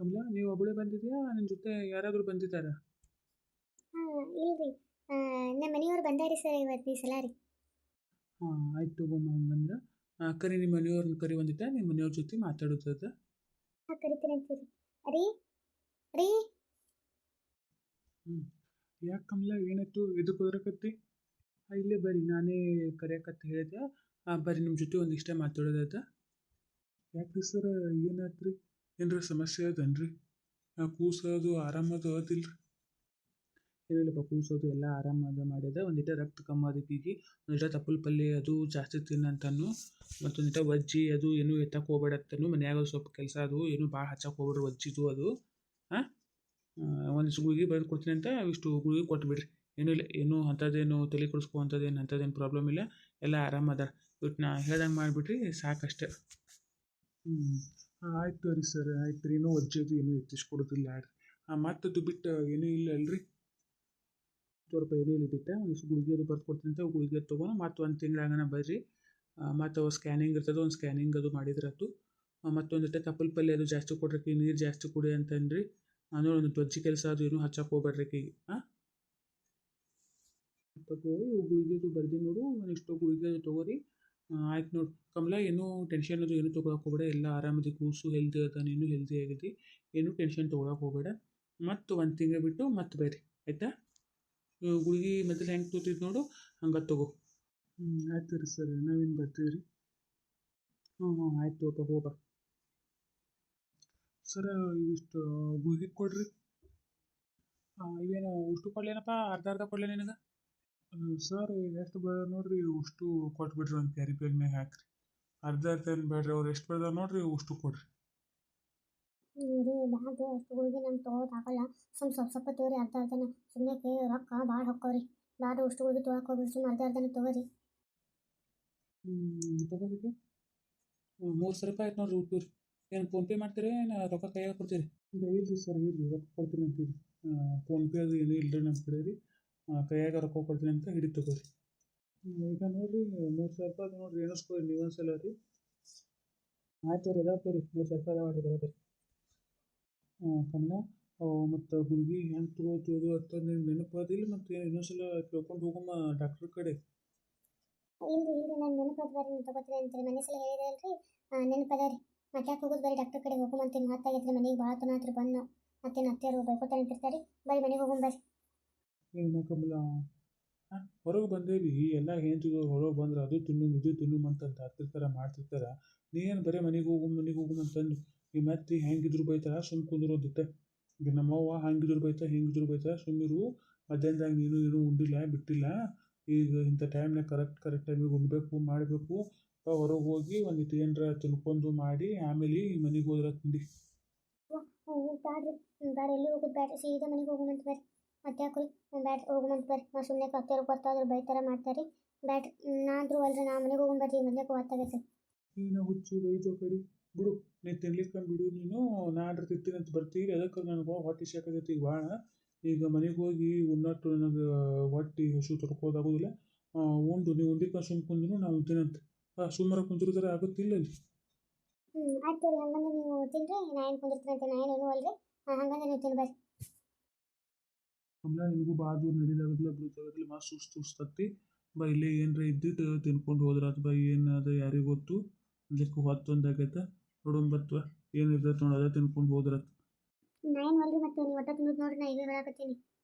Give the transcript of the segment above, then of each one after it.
ಕಮಲಾ, ನೀವು ಒಬ್ಬಳೇ ಬಂದಿದ್ಯಾ ನಿನ್ನ ಜೊತೆ ಯಾರಾದರೂ ಬಂದಿದ್ದಾರಾ? ಹಾಂ ಇಲ್ರಿ. ನಮ್ಮ ಮನೆಯವ್ರು ಬಂದಾರಿ ಸರ್ ಇವತ್ತು ಈ ಸಲ ರೀ. ಹಾಂ, ಆಯ್ತು ತಗೋಮ್ಮ. ಹಂಗಂದ್ರೆ ಕರಿ, ನಿಮ್ಮ ಮನೆಯವ್ರನ್ನ ಕರಿ ಒಂದಿಟ್ಟ, ನಿಮ್ಮ ಮನೆಯವ್ರ ಜೊತೆ ಮಾತಾಡೋದದ. ಹಾಂ ಕರಿತೀನಿ ಅಂತೀರಿ. ರೀ ರೀ ಹ್ಞೂ. ಯಾಕೆ ಕಮಲಾ, ಏನಾಯ್ತು? ಎದಕ್ಕೆ ಹೋದ್ರಕತ್ತಿ? ಇಲ್ಲೇ ಬರ್ರಿ, ನಾನೇ ಕರೆಯಕತ್ತಿ ಹೇಳಿದೆ. ಬರ್ರಿ, ನಿಮ್ಮ ಜೊತೆ ಒಂದಿಷ್ಟೇ ಮಾತಾಡೋದದ. ಯಾಕ್ರಿ ಸರ್, ಏನಾಯ್ತು ರೀ? ಏನಾರ ಸಮಸ್ಯೆ ಅದನ್ರಿ? ಕೂಸೋದು ಆರಾಮದು ಅದಿಲ್ರಿ? ಏನಿಲ್ಲಪ್ಪ, ಕೂಸೋದು ಎಲ್ಲ ಆರಾಮದ ಮಾಡ್ಯದ. ಒಂದಿಟ ರಕ್ತ ಕಮ್ಮಿ ಅದಕ್ಕೀಗಿ. ಒಂದಿಟ ತಪ್ಪಲ್ ಪಲ್ಯ ಅದು ಜಾಸ್ತಿ ತಿನ್ನಂತಾನು. ಮತ್ತೊಂದಿಟ ವಜ್ಜಿ ಅದು ಏನೂ ಎತ್ತಕ್ಕೆ ಹೋಗ್ಬೇಡತ್ತನು. ಮನ್ಯಾಗ ಸ್ವಲ್ಪ ಕೆಲಸ ಅದು ಏನೂ ಭಾಳ ಹಚ್ಚಕ್ಕೆ ಹೋಗ್ಬೇಡ್ರಿ ವಜ್ಜಿದು ಅದು. ಹಾಂ, ಒಂದಿಷ್ಟು ಗುಳಿಗೆ ಬರೆದು ಕೊಡ್ತೀನಿ ಅಂತ ಇಷ್ಟು ಗುಳಿಗೆ ಕೊಟ್ಬಿಡ್ರಿ. ಏನೂ ಇಲ್ಲ, ಏನೂ ಅಂಥದ್ದೇನು ತಲೆ ಕೆಡಿಸ್ಕೊ ಅಂಥದ್ದೇನು ಪ್ರಾಬ್ಲಮ್ ಇಲ್ಲ. ಎಲ್ಲ ಆರಾಮದ. ಇವತ್ತು ನಾ ಹೇಳ್ದಂಗೆ ಮಾಡಿಬಿಡ್ರಿ ಸಾಕಷ್ಟೆ. ಹ್ಞೂ. ಆಯ್ತು ರೀ ಸರ್, ಆಯ್ತು ರೀ. ಇನ್ನೂ ವಜ್ಜದು ಏನೂ ಎತ್ತಿಸ್ಕೊಡೋದಿಲ್ಲ ರೀ. ಮತ್ತದು ಬಿಟ್ಟು ಏನೂ ಇಲ್ಲ ಅಲ್ರಿ? ₹100 ಏನೂ ಇಲ್ಲಿದ್ದಿಟ್ಟ. ಒಂದಿಷ್ಟು ಗುಳಿಗೆ ಅದು ಬರ್ದು ಕೊಡ್ತೀನಿ ಅಂತ ಗುಳಿಗೆ ತೊಗೊಂಡು ಮತ್ತು ಒಂದು ತಿಂಗಳಾಗನ ಬರ್ರಿ. ಮತ್ತು ಅವು ಸ್ಕ್ಯಾನಿಂಗ್ ಇರ್ತದೆ, ಒಂದು ಸ್ಕ್ಯಾನಿಂಗ್ ಅದು ಮಾಡಿದ್ರಾತು. ಮತ್ತೊಂದಿಟ್ಟು ತಪ್ಪಲ್ ಪಲ್ಯ ಅದು ಜಾಸ್ತಿ ಕೊಡ್ರಿ, ನೀರು ಜಾಸ್ತಿ ಕುಡಿ ಅಂತನ್ರಿ. ಅಂದ್ರೆ ಒಂದು ವಜ್ಜಿ ಕೆಲಸ ಅದು ಏನೂ ಹಚ್ಚಕ್ಕೆ ಹೋಗ್ಬೇಡ್ರಿ ಆಕಿಗೆ. ತಗೋರಿ, ಗುಳಿಗೆದು ಬರ್ದೀನಿ ನೋಡು, ಒಂದಿಷ್ಟು ಗುಳಿಗೆ ತೊಗೋರಿ. ಆಯ್ತು ನೋಡಿ ಕಮಲಾ, ಏನೂ ಟೆನ್ಷನ್ ಅದು ಏನೂ ತೊಗೊಳಕ್ಕೆ ಹೋಗಬೇಡ. ಎಲ್ಲ ಆರಾಮದಿ, ಕೂಸು ಹೆಲ್ದಿ ಅದ, ನೀನು ಹೆಲ್ದಿ ಆಗಿದ್ದಿ. ಏನೂ ಟೆನ್ಷನ್ ತೊಗೊಳಕ್ಕೆ ಹೋಗಬೇಡ. ಮತ್ತು ಒಂದು ತಿಂಗಳು ಬಿಟ್ಟು ಮತ್ತೆ ಬರ್ರಿ, ಆಯಿತಾ? ಗುಳಿಗೆ ಮೊದಲು ಹೆಂಗೆ ತೊಗೊತಿದ್ದು ನೋಡು, ಹಂಗೆ ತಗೋ. ಆಯ್ತು ರೀ ಸರ್, ನಾವೇನು ಬರ್ತೀವಿ ರೀ. ಹ್ಞೂ, ಆಯ್ತು ತಗೋಪ್ಪ, ಹೋಗ್ಬಾ. ಸರ, ಇವಿಷ್ಟು ಗುಳಿಗೆ ಕೊಡ್ರಿ. ಇವೇನು ಉಷ್ಟು ಕೊಡ್ಲೇನಪ್ಪ, ಅರ್ಧ ಅರ್ಧ ಕೊಡ್ಲೇ ನಿನಗೆ? ಸರ್, ಎಷ್ಟು ಬೇಡ ನೋಡ್ರಿ, ಉಷ್ಟು ಕೊಟ್ಬಿಡ್ರಿ. ಒಂದು ಕ್ಯಾರಿ ಬ್ಯಾಗ್ನಾಗ ಹಾಕ್ರಿ. ಅರ್ಧ ಅರ್ಧ ಏನು ಬೇಡ್ರಿ, ಅವ್ರು ಎಷ್ಟು ಬೇಡ ನೋಡ್ರಿ ಉಷ್ಟು ಕೊಡ್ರಿ. ರೀ ಬ್ಯಾಗ್ ಅಷ್ಟು ಗುಳಿಗೆ ನಮ್ಗೆ ತೊಗೊಳಕ್ಕೆ ಆಗಲ್ಲ. ಸ್ವಲ್ಪ ಸ್ವಲ್ಪ ತೋರಿ ಅರ್ಧ ಅರ್ಧನ. ಸುಮ್ಮನೆ ರೊಕ್ಕ ಭಾಳ ಹೊಕ್ಕವ್ರಿ. ಬ್ಯಾಡ ಅಷ್ಟು ಗುಳಿಗೆ ತೊಗೊಳಕ್ಕೆ ಹೋಗ್ರಿ, ಸುಮ್ಮನೆ ಅರ್ಧ ಅರ್ಧನ ತೊಗೋರಿ. ತಗೋಬೇಕು. ₹300 ಆಯ್ತು ನೋಡ್ರಿ ಊಟೂರಿ. ಏನು ಫೋನ್ಪೇ ಮಾಡ್ತೀರಿ, ಏನು ರೊಕ್ಕ ಕೈಯಾಗ ಕೊಡ್ತೀರಿ? ಇಲ್ರಿ ಸರ್, ಇಲ್ರಿ, ರೊಕ್ಕ ಕೊಡ್ತೀನಿ ಅಂತೀರಿ. ಫೋನ್ಪೇ ಅದು ಏನೂ ಇಲ್ಲರಿ ನಮ್ಮ ಕಡೆ ರೀ. ಕೈಯಾಗ ರೊಕ್ಕ ಕೊಡ್ತೀನಿ ಅಂತ ಹಿಡಿದು ತಗೋರಿ. ಈಗ ನೋಡಿರಿ, ₹300 ಅದು ನೋಡಿರಿ, ಎಣಿಸ್ಕೊರಿ ನೀವು ಒಂದ್ಸಲ ರೀ. ಆಯ್ತು ರೀ, ಅದಾವ ತೋರಿ, ₹300 ಅದಾವ ರೀ, ಬರೋಬ್ಬರಿ. ಕಮಲಾ, ಮತ್ತು ಗುಳಿಗೆ ಹೆಂಗೆ ತೊಗೊಳೋದು ಅಂತ ನಿಮ್ಗೆ ನೆನಪದಿಲ್ಲ? ಮತ್ತು ಇನ್ನೊಂದ್ಸಲ ಕೇಳ್ಕೊಂಡು ಹೋಗಮ್ಮ ಡಾಕ್ಟ್ರ್ ಕಡೆ. ಇಲ್ರಿ ನಾನು ನೆನಪದ ಬರ್ರಿ, ನೀವು ತೊಗೋತೀನಿ ಅಂತೀರಿ. ಮನೆ ಸಲ ಹೇಳಿದೆ ಅಲ್ರಿ, ನೆನಪದ ರೀ. ಮತ್ತೆ ಯಾಕೆ ಹೋಗೋದು ಬರೀ ಡಾಕ್ಟರ್ ಕಡೆ ಹೋಗುಮಂತೀನಿ. ಮಾತಾಗೈತ್ರಿ ಮನೆಗೆ ಭಾಳ ತನ ಹತ್ರ ಬಂದು ಮತ್ತೇನು ಅತ್ತೆಯವರು ಬೈಕೋತ ನಿಂತಿರ್ತಾರೆ. ಬರೀ ಮನೆಗೆ ಹೋಗೋಣ ಬರ್ರಿ. ಏನು ಕಮಲಾ, ಹೊರಗೆ ಬಂದೇವಿ, ಎಲ್ಲ ಹೆಂಡ್ತಿದ್ರು ಹೊರಗೆ ಬಂದ್ರೆ ಅದು ತಿನ್ನು ಇದು ತಿನ್ನು ಅಂತಂತ ಹತ್ತಿರ್ತಾರೆ, ಮಾಡ್ತಿರ್ತಾರೆ. ನೀನು ಬರೀ ಮನೆಗೆ ಹೋಗು ಅಂತಂದು ಈ ಮತ್ತೆ ಹೆಂಗಿದ್ರು ಬೈತಾರ, ಸುಮ್ಮ ಕುಂದ್ರೋದಿಟ್ಟ. ಈಗ ನಮ್ಮವ್ವ ಹಂಗಿದ್ರು ಬೈತಾ ಸುಮ್ಮಿರು. ಮಧ್ಯಾಹ್ನದಾಗ ನೀನು ಏನೂ ಉಂಡಿಲ್ಲ ಬಿಟ್ಟಿಲ್ಲ. ಈಗ ಇಂಥ ಟೈಮ್ನಾಗ ಕರೆಕ್ಟ್ ಟೈಮಿಗೆ ಉಣ್ಬೇಕು ಮಾಡಬೇಕು. ಹೊರಗೆ ಹೋಗಿ ಒಂದಿಟ್ಟು ಏನರ ತಿನ್ಕೊಂಡು ಮಾಡಿ ಆಮೇಲೆ ಮನೆಗೆ ಹೋದ್ರೆ ತಿಂಡಿ. ಬ್ಯಾಡ್ರಿ, ಬ್ಯಾಡ, ಎಲ್ಲಿ ಹೋಗೋದು ಬ್ಯಾಡ್ರಿ, ಸೀದಾ ಮನೆಗೆ ಹೋಗುಮಂತ ಬರ್ರಿ. ಮತ್ತೆ ಯಾಕ್ರಿ ಬ್ಯಾಡ್ರಿ, ಹೋಗುಮಂತ ಬರ್ರಿ. ನಾ ಸುಮ್ಮನೆ ಅತ್ತೆಯವ್ರು ಗೊತ್ತಾದ್ರೆ ಬೈತಾರ ಮಾಡ್ತಾರೆ. ಬ್ಯಾಡ್ರಿ, ನಾದ್ರೂ ಅಲ್ರಿ, ನಾ ಮನೆಗೆ ಹೋಗೋಣ ಬರ್ರಿ. ಮೊದಲೇ ಗೊತ್ತಾಗೈತೆ. ನೀನು ಹುಚ್ಚು ಬೈದು ಕಡಿ ಬಿಡು. ನೀನು ತಿನ್ಲಿಕ್ಕೆ ಬಿಡು. ನೀನು ನಾಡ್ರ ತಿಂತೀನಿ ಅಂತ ಬರ್ತೀವಿ. ಅದಕ್ಕೆ ನನಗೆ ಹೊಟ್ಟೆ ಸಾಕತೈತಿ ಈಗ ಭಾಳ. ಈಗ ಮನೆಗೆ ಹೋಗಿ ಉಣ್ಣಟ್ಟು ನನಗೆ ಹೊಟ್ಟೆ ಹಸು ತಡ್ಕೋದಾಗೋದಿಲ್ಲ. ನೀವು ಉಂಡಿಕ ಸುಮ್ಮ ಕುಂದ್ರು ನಾವು ಉಂತೀನಂತೆ. ಸುಮ್ಮನೆ ಕುಂದಿರಿದ್ರೆ ಆಗುತ್ತಿಲ್ಲ ಅಲ್ಲಿ. ಆಯ್ತು ರೀ, ಹಂಗಂದ್ರೆ ನೀವು ತಿನ್ರಿ. ನಾ ಏನು ಕುಂದಿರ್ತೀನಿ ಅಂತ ನಾ ಏನು ಅಲ್ರಿ. ಹಂಗಂದ್ರೆ ನೀವು ತಿನ್ನಿ ಬರ್ರಿ. ಆಮೇಲೆ ನಿನಗೂ ಭಾಳ ದೂರ ನಡೀದಾಗದಿಲ್ಲ ಬಿಡೋದಾಗದಿಲ್ಲ. ಮಾ ಸುಸ್ತತ್ತಿ ಬಾ, ಇಲ್ಲೇ ಏನರ ಇದ್ದಿದ್ದು ತಿನ್ಕೊಂಡು ಹೋದ್ರೆ ಅದು ಬಾ. ಏನು ಅದು ಯಾರಿಗೆ ಗೊತ್ತು. ಅದಕ್ಕೆ ಹೊತ್ತೊಂದಾಗೈತೆ ನೋಡೋಂಬತ್ವ ಏನು ಇರ್ತೈತೆ ನೋಡಿ, ಅದ ತಿನ್ಕೊಂಡು ಹೋದ್ರತ್. ನಾ ಏನು ಅಲ್ರಿ, ಮತ್ತೆ ನೀವು ಒಟ್ಟ ತಿನ್ನೋದು ನೋಡ್ರಿ. ನಾ ಈಗ ಹೇಳಕತ್ತೀನಿ.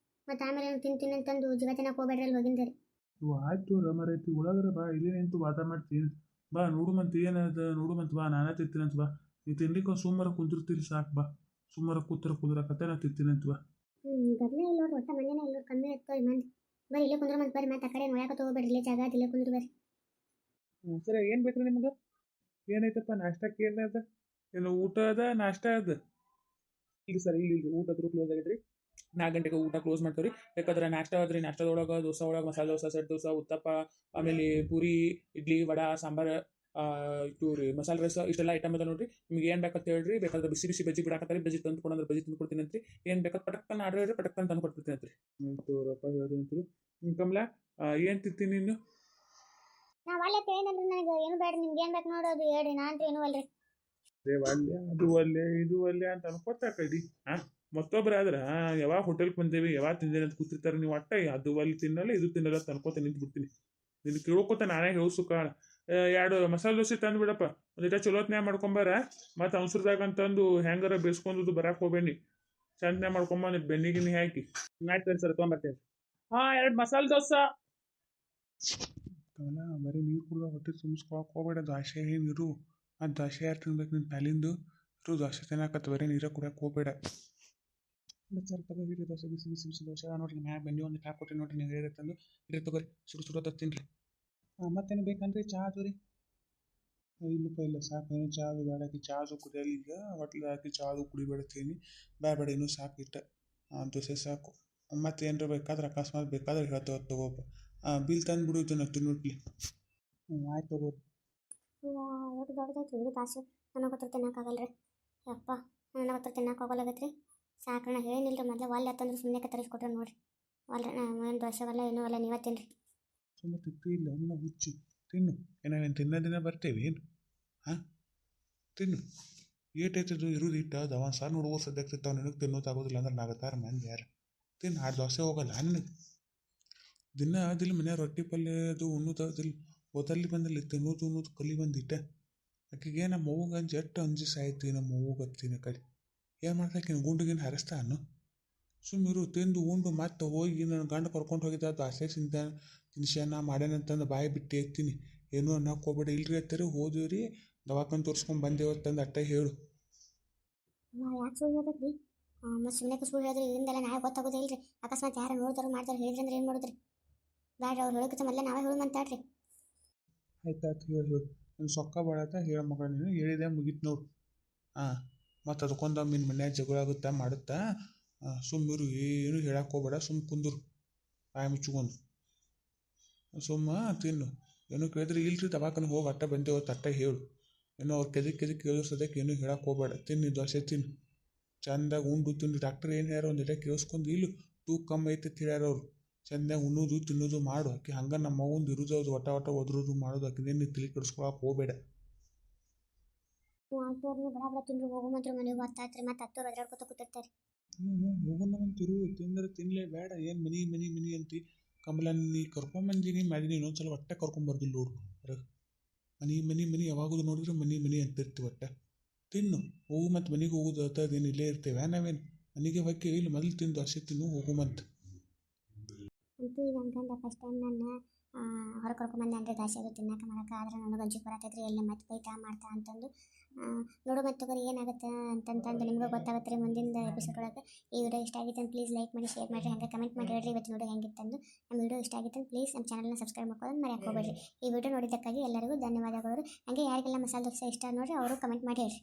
ಮತ್ತೆ ಆಮೇಲೆ ಏನು ತಿಂತೀನಿ ಅಂತಂದು ಜೀವ ತಿನ್ನಕ್ಕೆ ಹೋಗ್ಬೇಡ್ರಿ ಅಲ್ಲಿ ಹೋಗಿಂದ ರೀ. ಇವು ಆಯ್ತು ರಮರೈತಿ ಒಳಗರ ಬಾ, ಇಲ್ಲೇ ನಿಂತು ವಾದ ಮಾಡ್ತೀನಿ. ಬಾ ನೋಡುಮಂತ ಏನದ ನೋಡುಮಂತ ಬಾ, ನಾನೇ ತಿಂತೀನಂತ ಬಾ. ನೀ ತಿನ್ಲಿಕ್ಕೆ ಸುಮ್ಮರ ಕುಂದಿರ್ತೀರಿ ಸಾಕು ಬಾ. ಸುಮ್ಮರ ಕುಂದ್ರಕತ್ತೆ ನಾ ತಿಂತೀನಂತ ಬಾ. ಗದನೇ ಇಲ್ಲ ನೋಡ್ರಿ, ಒಟ್ಟ ಮನೇನೇ ಇಲ್ಲ ನೋಡ್ರಿ. ಕಮ್ಮಿ ಇರ್ತವೆ ಮಂದಿ. ಬರೀ ಇಲ್ಲೇ ಕುಂದ್ರ ಮತ್ತೆ ಬರ್ರಿ. ಮತ್ತೆ ಆ ಕಡೆ ನೋಡಕ್ಕೆ ಹೋಗ್ಬೇಡ್ರಿ. ಇಲ್ಲೇ ಜಾಗ ಇಲ್ಲೇ ಕುಂದ್ರ ಬರ್ರಿ. ಸರ, ಏನು ಬೇಕ್ರಿ ನಿಮ್ಗೆ? ಏನೈತಪ್ಪ ನಾಷ್ಟಕ್ಕೆ? ಏನದ? ಏನು ಊಟ ಅದ ನಾಷ್ಟ ಅದ? ಈಗ ಸರ್, ಇಲ್ಲಿ ಊಟದ್ರು ಕ್ಲೋಸ್ ಆಗೈತ್ರಿ. 4 ಗಂಟೆಗೆ ಊಟ ಕ್ಲೋಸ್ ಮಾಡ್ತೀವಿ. ಬೇಕಾದ್ರೆ ನಾಷ್ಟ ಆದ್ರಿ, ನಾಷ್ಟದೊಳಗೆ ದೋಸೆ ಒಳಗೆ ಮಸಾಲೆ ದೋಸೆ, ಸೆಟ್ ದೋಸೆ, ಉತ್ತಪ್ಪ, ಆಮೇಲೆ ಪೂರಿ, ಇಡ್ಲಿ, ವಡ, ಸಾಂಬಾರು, ಇದು ರೀ ಮಸಾಲೆ ರೈಸ್, ಇಷ್ಟೆಲ್ಲ ಐಟಮ್ ಅದ ನೋಡ್ರಿ. ನಿಮ್ಗೆ ಏನು ಬೇಕಂತ ಹೇಳ್ರಿ. ಬೇಕಾದ್ರೆ ಬಿಸಿ ಬಿಸಿ ಬಜ್ಜಿ ಬಿಡಾಕತ್ತಾರೆ, ಬಜ್ಜಿ ತಂದು ಕೊಡಂದ್ರೆ ಬಜ್ಜಿ ತಂದು ಕೊಡ್ತೀನಿ ಅಂತ್ರಿ. ಏನು ಬೇಕಾದ್ರೆ ಪಟಕ್ಕನ ಆರ್ಡರ್ ಹೇಳ್ರಿ, ಪಟಕ್ಕನ ತಂದು ಕೊಡ್ತೀನಿ ಅಂತ್ರಿ. ರೊಕ್ಕ ಹೇಳ್ತೀನಿ. ಕಮಲಾ, ಏನು ತಿಂತೀನಿ ನೀನು? ನಾ ಒಳ್ಳೆ ಏನಂದ್ರೆ ನನಗೆ ಏನು ಬೇಡ. ನಿಮ್ಗೆ ಏನು ಬೇಕು ನೋಡೋದು ಹೇಳ್ರಿ. ನಾನು ಏನು ಅಲ್ರಿ. ಅದೇ ಒಲ್ಲೆ ಅದು ಒಲ್ಲೆ ಇದು ಒಲ್ಲೆ ಅಂತ ಅನ್ಕೋತಾ ಕಡಿ ಹಾಂ ಮತ್ತೊಬ್ರು ಆದ್ರೆ ಯಾವಾಗ ಹೋಟೆಲ್ಗೆ ಬಂದೇವಿ ಯಾವಾಗ ತಿಂದೇನೆ ಅಂತ ಕೂತಿರ್ತಾರೆ ನೀವು ಒಟ್ಟ ಅದು ಅಲ್ಲಿ ತಿನ್ನಲ್ಲ ಇದು ತಿನ್ನಲ್ಲ ಅಂತ ಅನ್ಕೋತ ನಿಂತು ಬಿಡ್ತೀನಿ ನಿನ್ನ ಕೇಳ್ಕೊತ ನಾನೇ ಹೇಳು ಸುಖಾಳ ಎರಡು ಮಸಾಲೆ ದೋಸೆ ತಂದು ಬಿಡಪ್ಪ ಒಂದಿಟ ಚಲೋತ್ನ್ಯಾಗ ಮಾಡ್ಕೊಂಬಾರ ಮತ್ತು ಅವಸರದಾಗ ಅಂತಂದು ಹೆಂಗಾರ ಬೇಸ್ಕೊಂಡು ಬರಕ್ಕೆ ಹೋಗ್ಬೇಡಿ ಚಂದನ್ಯಾಗ ಮಾಡ್ಕೊಂಬಂದು ಬೆನ್ನಿ ಗಿನ್ನಿ ಹಾಕಿ ಆಯ್ತು ಸರ್ ತೊಗೊಂಬರ್ತೇನೆ ಹಾಂ ಎರಡು ಮಸಾಲೆ ದೋಸೆ ಕಮಲ ಬರೀ ನೀರು ಕುಡ್ದ ಹೊಟ್ಟೆ ತುಂಬಿಸ್ಕೊಳಕ್ಕೆ ಹೋಗ್ಬೇಡ ದ್ವಾಸೆ ನೀರು ಆ ದ್ವಾಸೆ ಯಾರು ತಿನ್ಬೇಕು ನಿನ್ನ ತಲೆಂದು ಇರು ದ್ವಾಸೆ ತಿನ್ನಕತ್ತ ಬರೀ ನೀರ ಕುಡಿಯಕ್ಕೆ ಹೋಗ್ಬೇಡ ಸರ್ ತಗೋ ಹಿಡಿ ದೋಸೆ ಬಿಸಿ ಬಿಸಿ ಬಿಸಿ ದೋಸೆ ನೋಡ್ರಿ ಮ್ಯಾಗ ಬೆನ್ನಿ ಒಂದು ಹಾಕ್ಕೊಟ್ರಿ ನೋಡ್ರಿ ನೀವು ಹೇಳಿ ತಂದು ಇಡ್ರಿ ತಗೋರಿ ಸುಡು ಸುಡೋ ತಿನ್ರಿ ಮತ್ತೇನು ಬೇಕನ್ರಿ ಚಾ ಅದು ರೀ ಇಲ್ಲಪ್ಪ ಇಲ್ಲ ಸಾಕು ಏನು ಚಾ ಅದು ಬೇಡ ಚಾ ಅದು ಕುಡಿಯಲ್ಲ ಈಗ ಹೋಟ್ಲಿಗೆ ಹಾಕಿ ಚಾ ಅದು ಕುಡಿಬೇಡ್ತೀನಿ ಬೇಡ ಇನ್ನೂ ಸಾಕು ಇಟ್ಟ ದೋಸೆ ಸಾಕು ಮತ್ತೆ ಏನಾರ ಬೇಕಾದ್ರೆ ಅಕಸ್ಮಾತ್ ಬೇಕಾದ್ರೆ ಹೇಳ್ತೇವೆ ತಗೋಪ್ಪ ಬಿಲ್ ತಂದು ಬಿಡು ಇದನ್ನ ತಿನ್ನೋಟ್ಲಿ ಆಯ್ತು ತಗೋರಿ ದೊಡ್ಡ ದೊಡ್ಡದಾಯ್ತು ಇದು ಕಾಸು ನನಗೆ ಹತ್ರ ತಿನ್ನೋಕ್ಕಾಗಲ್ಲ ರೀ ಯಪ್ಪ ನನಗೆ ಹತ್ರ ತಿನ್ನೋಕ್ಕಾಗಲ್ಲಾಗೈತೆ ರೀ ಸಾಕಣ್ಣ ಏನಿಲ್ಲ ರೀ ಮೊದಲು ಒಲ್ಲೆ ಹತ್ತಂದ್ರೆ ಸುಮ್ಮನೆ ತರಿಸ್ಕೊಟ್ರೆ ನೋಡಿರಿ ಒಲ್ರಿ ಏನು ದೋಸೆವಲ್ಲ ಏನೂ ಅಲ್ಲ ನೀವೇ ತಿನ್ನಿರಿ ಸುಮ್ಮನೆ ತಿತ್ತು ಇಲ್ಲ ನಿನ್ನ ಹುಚ್ಚಿ ತಿನ್ನು ಏನೇನು ತಿನ್ನೋದಿನ ಬರ್ತೇವೆ ಏನು ಹಾಂ ತಿನ್ನು ಏಟೈತದು ಇರೋದು ಇಟ್ಟು ಅದು ಅವನು ಸಣ್ಣ ಹುಡುಗರು ಸದ್ಯಕ್ಕೆ ತಿಂತಾವ ನಿನಗೆ ತಿನ್ನೋದಾಗೋದಿಲ್ಲ ಅಂದ್ರೆ ನಾಗತ್ತಾರ ಮಂದಿ ಯಾರು ತಿನ್ನು ಆ ದೋಸೆ ಹೋಗಲ್ಲ ನಿನಗೆ ದಿನ ಅದಿಲ್ಲ ಮನೆ ರೊಟ್ಟಿ ಪಲ್ಯ ಅದು ಉಣ್ಣೋದು ಅದಿಲ್ಲ ಓದಲ್ಲಿ ಬಂದಲ್ಲಿ ತಿನ್ನೋದು ಉಣ್ಣೋದು ಕಲಿ ಬಂದಿಟ್ಟ ಆಕೆಗೆ ನಮ್ಮ ಅವ್ವಗೆ ಅಂಜಿ ಎಷ್ಟು ಅಂಜಿ ಸಾಯ್ತಿ ನಮ್ಮ ಅವ್ವಗೆ ಹತ್ತೀನಿ ಕಡೆ ಏನು ಮಾಡ್ತಾಕಿನ ಗುಂಡಿಗಿನ ಹರಿಸ್ತಾನು ಸುಮ್ಮಿರು ತಿಂದು ಉಂಡು ಮತ್ತೆ ಹೋಗಿ ನನ್ನ ಗಂಡ ಕರ್ಕೊಂಡು ಹೋಗಿದ್ದ ದೋಸೆ ತಿನ್ಸ್ಯಾನ ಮಾಡ್ಯಾನಂತಂದು ಬಾಯಿ ಬಿಟ್ಟು ಎತ್ತೀನಿ ಏನೂ ಅನ್ನಕ್ಕೆ ಹೋಗ್ಬೇಡ ಇಲ್ರಿ ಹತ್ತಿರ ಹೋದಿವ್ರಿ ದವಾಖಾನೆ ತೋರಿಸ್ಕೊಂಡು ಬಂದೇವತ್ತಂದು ಅಟ್ಟ ಹೇಳು ಯಾಕೆ ಸುಳ್ಳು ಹೇಳ್ಬೇಕು ರೀ ಮತ್ತು ಸುಮ್ಮನೆ ಸುಳ್ಳು ಹೇಳಿದ್ರಿ ಇದರಿಂದೆಲ್ಲ ನಾಳೆ ಗೊತ್ತಾಗೋದೇ ಇಲ್ರಿ ಅಕಸ್ಮಾತ್ ಯಾರು ನೋಡ್ತಾರೆ ಮಾಡ್ತಾರೆ ಹೇಳಿದ್ರಿ ಅಂದ್ರೆ ಏನು ಮಾಡಿದ್ರಿ ಬೇಡ್ರಿ ಅವ್ರು ಹೇಳೋಕ್ಕಿಂತ ಮೊದಲೇ ನಾವೇ ಹೇಳು ಮಾತಾಡ್ರಿ ಆಯ್ತಾಯ್ತು ಹೇಳಿ ಹೇಳು ನನ್ನ ಸೊಕ್ಕ ಬಾಳತ್ತ ಹೇಳ ಮಗ ನೀನು ಹೇಳಿದೆ ಮುಗೀತು ನೋಡು ಹಾಂ ಮತ್ತು ಅದಕ್ಕೊಂದು ನಿನ್ನ ಮನ್ಯಾಗ ಜಗಳ ಆಗುತ್ತಾ ಮಾಡುತ್ತಾ ಸುಮ್ಮಿರು ಏನು ಹೇಳಕ್ಕೆ ಹೋಗ್ಬೇಡ ಸುಮ್ಮ ಕುಂದ್ರು ಬಾಯಿ ಮುಚ್ಕೊಂಡು ಸುಮ್ಮ ತಿನ್ನು ಏನೋ ಕೇಳಿದ್ರೆ ಇಲ್ರಿ ದವಾಖಾನೆ ಹೋಗಿ ಅಟ್ಟ ಬಂದೇವತ್ತು ಅಟ್ಟ ಹೇಳು ಏನೋ ಅವ್ರು ಕೆದಕ್ಕೆ ಕೇಳೋ ಸದ್ಯಕ್ಕೆ ಏನೂ ಹೇಳಕ್ಕೆ ಹೋಗ್ಬೇಡ ತಿನ್ನು ದೋಸೆ ತಿನ್ನು ಚಂದಾಗಿ ಉಂಡು ತಿಂದು ಡಾಕ್ಟ್ರ್ ಏನು ಹೇಳ್ಯಾರ ಒಂದಿಟ ಕೇಳಿಸ್ಕೊಂಡು ಇಲ್ಲ ತೂಕ ಕಮ್ಮಿ ಐತೆ ಹೇಳ್ಯಾರ ಅವ್ರು ಚಂದಾಗಿ ಉಣ್ಣೋದು ತಿನ್ನೋದು ಮಾಡು ಆಕೆ ಹಂಗೆ ನಮ್ಮ ಅವ್ವಂದು ಇರೋದು ಅದು ಒಟ ಒದ್ರೋದು ಮಾಡೋದು ಆಕಿನೇನು ತಲೆ ಕೆಡಿಸ್ಕೊಳಕ್ಕೆ ಹೋಗಬೇಡ ಆಟೋರ್ನ ಬಡ ಬಡ ತಿಂದ್ರು ಹೋಗೋ ಮಾತ್ರ ಮನೆಗೆ ಬರ್ತಾಯ್ತ್ರಿ ಮತ್ತು ಹತ್ತೋರು ಅದ್ರಾಡ್ಕೊತ ಕೂತಿರ್ತಾರೆ ಹೋಗೋಣ ಅಂತಿರು ತಿಂದ್ರೆ ತಿನ್ನಲೇ ಬೇಡ ಏನು ಮನಿ ಅಂತಿ ಕಮಲ ನೀ ಕರ್ಕೊಂಬಂದಿನಿ ಮ್ಯಾಲಿನಿ ಇನ್ನೊಂದ್ಸಲ ಒಟ್ಟೆ ಕರ್ಕೊಂಬರ್ದಿಲ್ಲ ನೋಡು ಹೊರಗೆ ಮನಿ ಯಾವಾಗಲೂ ನೋಡಿದ್ರೆ ಮನಿ ಅಂತಿರ್ತೀವಿ ಒಟ್ಟೆ ತಿನ್ನು ಹೋಗು ಮತ್ತು ಮನೆಗೆ ಹೋಗೋದು ಅದೇನು ಇಲ್ಲೇ ಇರ್ತೇವೆ ನಾವೇನು ಮನೆಗೆ ಹೊಕ್ಕಿ ಇಲ್ಲಿ ಮೊದಲು ತಿಂದು ಅಷ್ಟೇ ತಿನ್ನು ಹೋಗು ಮತ್ತು ಅಂತೂ ಈಗ ಅನ್ಕಂಡೆ ಫಸ್ಟ್ ಟೈಮ್ ನನ್ನ ಹೊರಗೆ ಕರ್ಕೊಂಬಂದೆ ಅಂದರೆ ದಾಸಿ ಅದು ತಿನ್ನಕ್ಕೆ ಮಾಡಕ್ಕೆ ಆದ್ರೆ ನನಗೆ ಅಂಜಿಕೆ ಬರತ್ತೈತ್ರಿ ಎಲ್ಲಿ ಮತ್ತೆ ಬೈತಾ ಮಾಡ್ತಾ ಅಂತಂದು ನೋಡೋ ಮತ್ತೆ ತಗೋರಿ ಏನಾಗುತ್ತೆ ಅಂತಂತಂದು ನಿಮ್ಗೆ ಗೊತ್ತಾಗುತ್ತೆ ರೀ ಮುಂದಿನ ಎಪಿಸೋಡ್ ಒಳಗೆ ಈ ವಿಡಿಯೋ ಇಷ್ಟ ಆಗಿತ್ತು ಅಂತ ಪ್ಲೀಸ್ ಲೈಕ್ ಮಾಡಿ ಶೇರ್ ಮಾಡಿರಿ ಹಾಗೆ ಕಮೆಂಟ್ ಮಾಡಿ ಹೇಳ್ರಿ ಇವತ್ತು ನೋಡಿ ಹೆಂಗಿತ್ತಂದು ನಮ್ಮ ವಿಡಿಯೋ ಇಷ್ಟ ಆಗಿತ್ತು ಪ್ಲೀಸ್ ನಮ್ಮ ಚಾನಲ್ನ ಸಬ್ಸ್ಕ್ರೈಬ್ ಮಾಡ್ಕೊಳ್ಳೋದು ಮರೆಯಕ್ಕೆ ಹೋಗ್ಬೇಡ್ರಿ ಈ ವಿಡಿಯೋ ನೋಡಿದ್ದಕ್ಕಾಗಿ ಎಲ್ಲರಿಗೂ ಧನ್ಯವಾದಗಳು ಹಾಗೆ ಯಾರಿಗೆಲ್ಲ ಮಸಾಲೆ ದೋಸೆ ಇಷ್ಟ ನೋಡಿರಿ ಅವರು ಕಮೆಂಟ್ ಮಾಡಿ ಹೇಳ್ರಿ